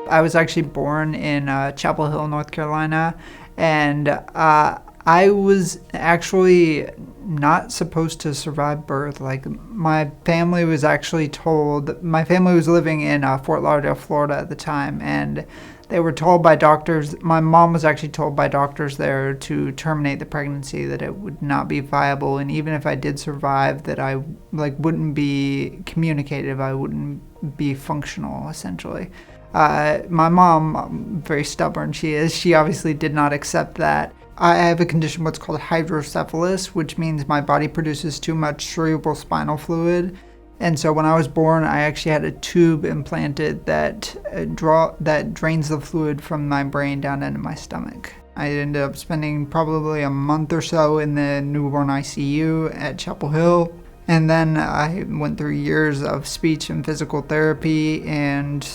I was actually born in Chapel Hill, North Carolina, and I was actually not supposed to survive birth. Like, my family was actually told, my family was living in Fort Lauderdale, Florida at the time, and they were told by doctors, my mom was actually told by doctors there to terminate the pregnancy, that it would not be viable, and even if I did survive, that I wouldn't be communicative, I wouldn't be functional, essentially. My mom, very stubborn she obviously did not accept that. I have a condition what's called hydrocephalus, which means my body produces too much cerebral spinal fluid. And so when I was born, I actually had a tube implanted that drains the fluid from my brain down into my stomach. I ended up spending probably a month or so in the newborn ICU at Chapel Hill. And then I went through years of speech and physical therapy, and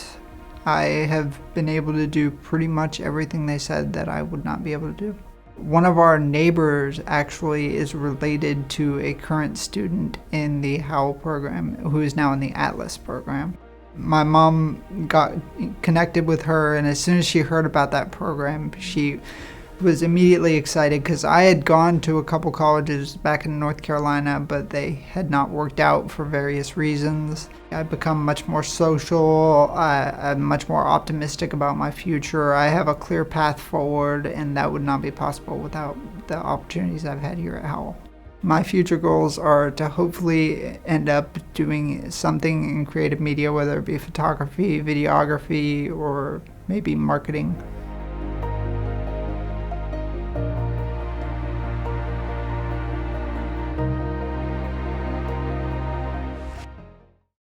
I have been able to do pretty much everything they said that I would not be able to do. One of our neighbors actually is related to a current student in the H.O.W.L program who is now in the Atlas program. My mom got connected with her, and as soon as she heard about that program, she was immediately excited because I had gone to a couple colleges back in North Carolina, but they had not worked out for various reasons. I've become much more social, I'm much more optimistic about my future. I have a clear path forward, and that would not be possible without the opportunities I've had here at H.O.W.L. My future goals are to hopefully end up doing something in creative media, whether it be photography, videography, or maybe marketing.